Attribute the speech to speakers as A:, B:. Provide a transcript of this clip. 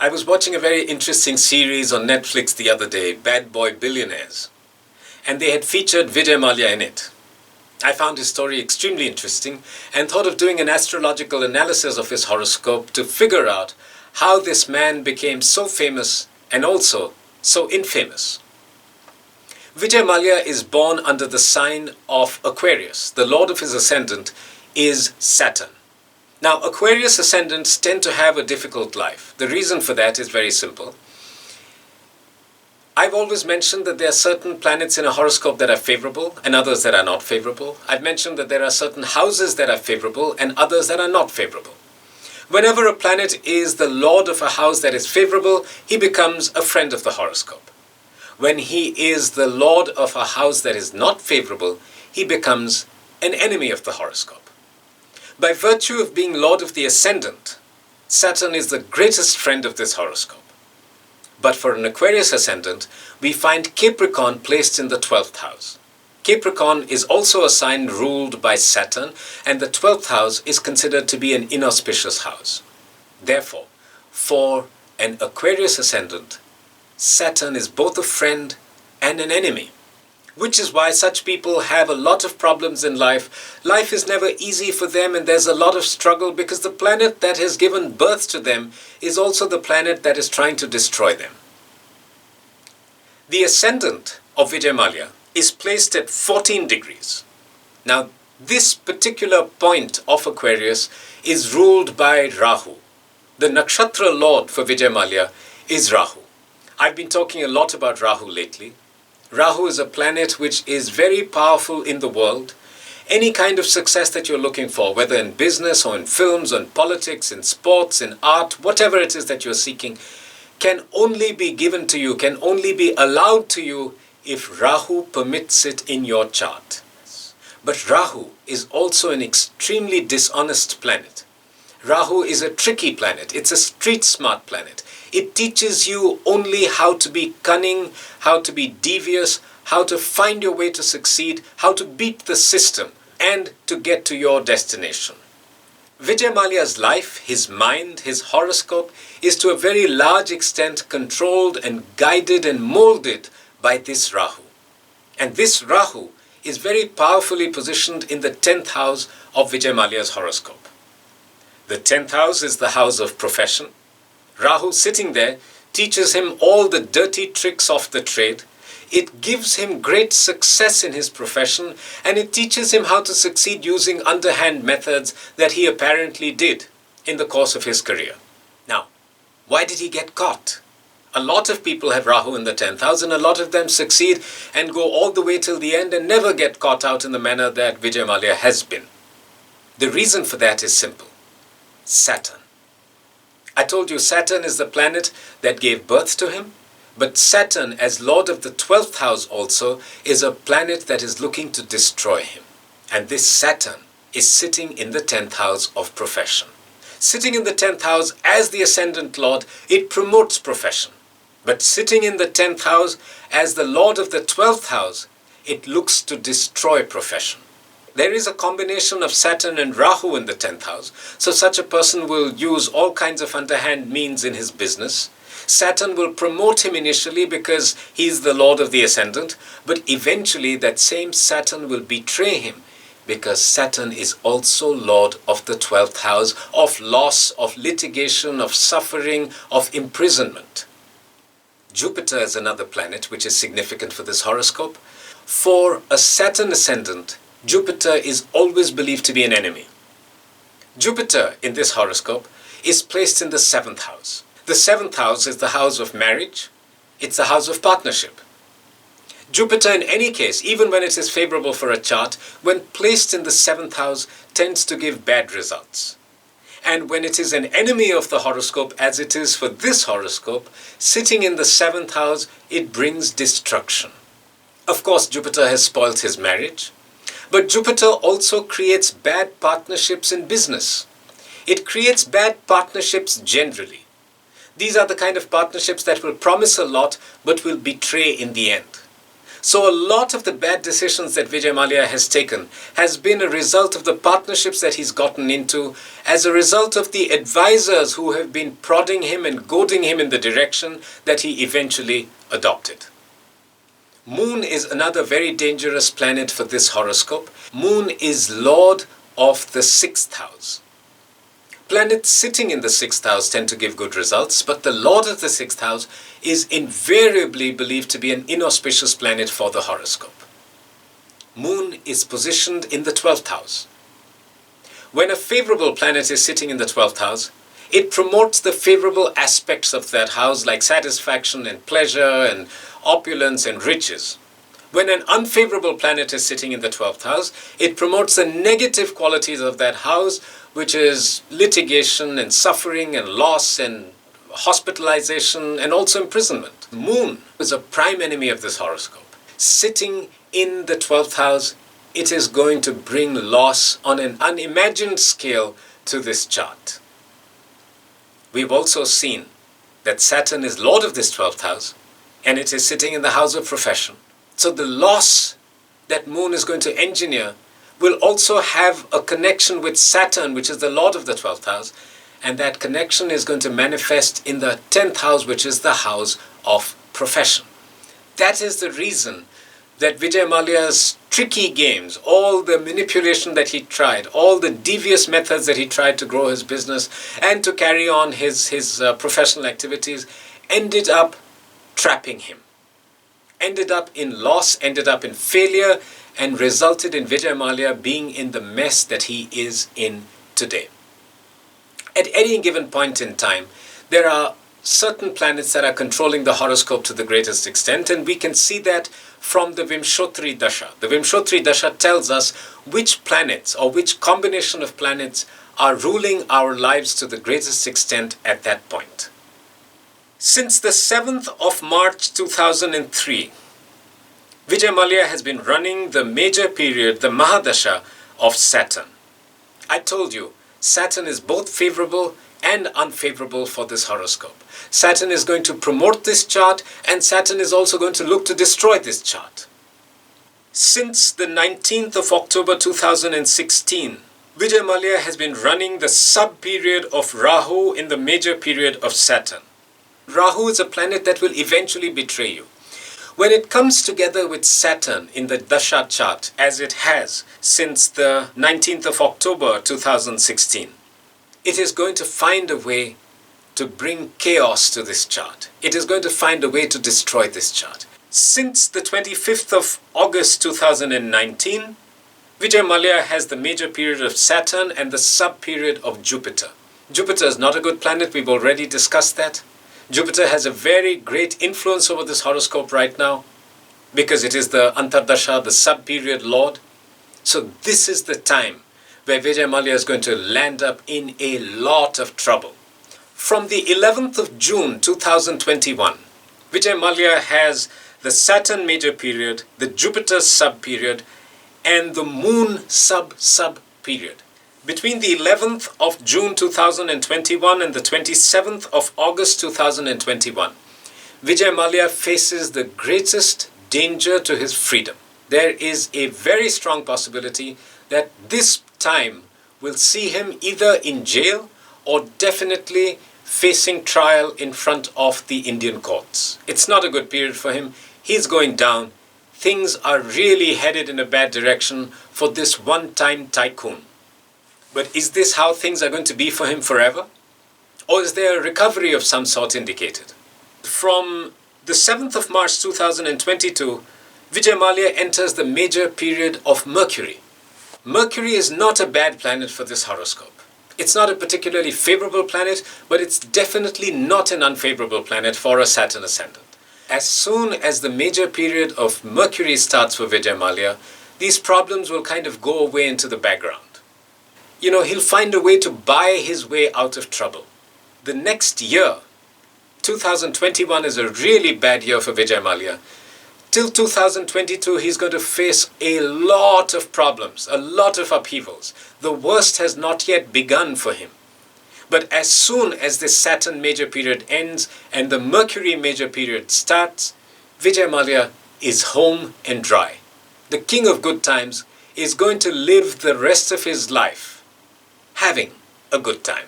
A: I was watching a very interesting series on Netflix the other day, Bad Boy Billionaires, and they had featured Vijay Mallya in it. I found his story extremely interesting and thought of doing an astrological analysis of his horoscope to figure out how this man became so famous and also so infamous. Vijay Mallya is born under the sign of Aquarius. The lord of his ascendant is Saturn. Now, Aquarius ascendants tend to have a difficult life. The reason for that is very simple. I've always mentioned that there are certain planets in a horoscope that are favorable and others that are not favorable. I've mentioned that there are certain houses that are favorable and others that are not favorable. Whenever a planet is the lord of a house that is favorable, he becomes a friend of the horoscope. When he is the lord of a house that is not favorable, he becomes an enemy of the horoscope. By virtue of being lord of the ascendant, Saturn is the greatest friend of this horoscope. But for an Aquarius ascendant, we find Capricorn placed in the 12th house. Capricorn is also a sign ruled by Saturn, and the 12th house is considered to be an inauspicious house. Therefore, for an Aquarius ascendant, Saturn is both a friend and an enemy. Which is why such people have a lot of problems in life. Life is never easy for them and there's a lot of struggle because the planet that has given birth to them is also the planet that is trying to destroy them. The ascendant of Vijay Mallya is placed at 14 degrees. Now, this particular point of Aquarius is ruled by Rahu. The nakshatra lord for Vijay Mallya is Rahu. I've been talking a lot about Rahu lately. Rahu is a planet which is very powerful in the world. Any kind of success that you're looking for, whether in business or in films, or in politics, in sports, in art, whatever it is that you're seeking, can only be given to you, can only be allowed to you if Rahu permits it in your chart. But Rahu is also an extremely dishonest planet. Rahu is a tricky planet. It's a street smart planet. It teaches you only how to be cunning, how to be devious, how to find your way to succeed, how to beat the system, and to get to your destination. Vijay Mallya's life, his mind, his horoscope is to a very large extent controlled and guided and molded by this Rahu. And this Rahu is very powerfully positioned in the 10th house of Vijay Mallya's horoscope. The 10th house is the house of profession. Rahu sitting there teaches him all the dirty tricks of the trade. It gives him great success in his profession and it teaches him how to succeed using underhand methods that he apparently did in the course of his career. Now, why did he get caught? A lot of people have Rahu in the 10th house and a lot of them succeed and go all the way till the end and never get caught out in the manner that Vijay Mallya has been. The reason for that is simple. Saturn. I told you Saturn is the planet that gave birth to him, but Saturn as lord of the 12th house also is a planet that is looking to destroy him. And this Saturn is sitting in the 10th house of profession. Sitting in the 10th house as the ascendant lord, it promotes profession. But sitting in the 10th house as the lord of the 12th house, it looks to destroy profession. There is a combination of Saturn and Rahu in the 10th house, so such a person will use all kinds of underhand means in his business. Saturn will promote him initially because he's the lord of the ascendant, but eventually that same Saturn will betray him because Saturn is also lord of the 12th house, of loss, of litigation, of suffering, of imprisonment. Jupiter is another planet which is significant for this horoscope. For a Saturn ascendant, Jupiter is always believed to be an enemy. Jupiter in this horoscope is placed in the 7th house. The 7th house is the house of marriage. It's the house of partnership. Jupiter in any case, even when it is favorable for a chart, when placed in the 7th house tends to give bad results. And when it is an enemy of the horoscope, as it is for this horoscope, sitting in the 7th house, it brings destruction. Of course, Jupiter has spoiled his marriage. But Jupiter also creates bad partnerships in business. It creates bad partnerships generally. These are the kind of partnerships that will promise a lot but will betray in the end. So a lot of the bad decisions that Vijay Mallya has taken has been a result of the partnerships that he's gotten into, as a result of the advisors who have been prodding him and goading him in the direction that he eventually adopted. Moon is another very dangerous planet for this horoscope. Moon is lord of the 6th house. Planets sitting in the 6th house tend to give good results, but the lord of the 6th house is invariably believed to be an inauspicious planet for the horoscope. Moon is positioned in the 12th house. When a favorable planet is sitting in the 12th house, it promotes the favorable aspects of that house like satisfaction and pleasure and opulence and riches. When an unfavorable planet is sitting in the 12th house, it promotes the negative qualities of that house, which is litigation and suffering and loss and hospitalization and also imprisonment. Moon is a prime enemy of this horoscope. Sitting in the 12th house, it is going to bring loss on an unimagined scale to this chart. We've also seen that Saturn is lord of this 12th house, and it is sitting in the house of profession. So the loss that Moon is going to engineer will also have a connection with Saturn, which is the lord of the 12th house, and that connection is going to manifest in the 10th house, which is the house of profession. That is the reason that Vijay Mallya's tricky games, all the manipulation that he tried, all the devious methods that he tried to grow his business and to carry on his professional activities, ended up trapping him, ended up in loss, ended up in failure, and resulted in Vijay Mallya being in the mess that he is in today. At any given point in time, there are certain planets that are controlling the horoscope to the greatest extent, and we can see that from the Vimshotri Dasha. The Vimshotri Dasha tells us which planets or which combination of planets are ruling our lives to the greatest extent at that point. Since the 7th of March 2003, Vijay Mallya has been running the major period, the Mahadasha of Saturn. I told you, Saturn is both favorable and unfavorable for this horoscope. Saturn is going to promote this chart, and Saturn is also going to look to destroy this chart. Since the 19th of October 2016, Vijay Mallya has been running the sub-period of Rahu in the major period of Saturn. Rahu is a planet that will eventually betray you. When it comes together with Saturn in the Dasha chart, as it has since the 19th of October 2016, it is going to find a way to bring chaos to this chart. It is going to find a way to destroy this chart. Since the 25th of August 2019, Vijay Mallya has the major period of Saturn and the sub-period of Jupiter. Jupiter is not a good planet, we've already discussed that. Jupiter has a very great influence over this horoscope right now because it is the Antardasha, the sub-period lord. So this is the time where Vijay Mallya is going to land up in a lot of trouble. From the 11th of June 2021, Vijay Mallya has the Saturn major period, the Jupiter sub-period, and the Moon sub-period. Between the 11th of June 2021 and the 27th of August 2021, Vijay Mallya faces the greatest danger to his freedom. There is a very strong possibility that this time will see him either in jail or definitely facing trial in front of the Indian courts. It's not a good period for him. He's going down. Things are really headed in a bad direction for this one-time tycoon. But is this how things are going to be for him forever? Or is there a recovery of some sort indicated? From the 7th of March 2022, Vijay Mallya enters the major period of Mercury. Mercury is not a bad planet for this horoscope. It's not a particularly favorable planet, but it's definitely not an unfavorable planet for a Saturn ascendant. As soon as the major period of Mercury starts for Vijay Mallya, these problems will kind of go away into the background. You know, he'll find a way to buy his way out of trouble. The next year, 2021 is a really bad year for Vijay Mallya. Till 2022, he's going to face a lot of problems, a lot of upheavals. The worst has not yet begun for him. But as soon as this Saturn major period ends and the Mercury major period starts, Vijay Mallya is home and dry. The king of good times is going to live the rest of his life having a good time.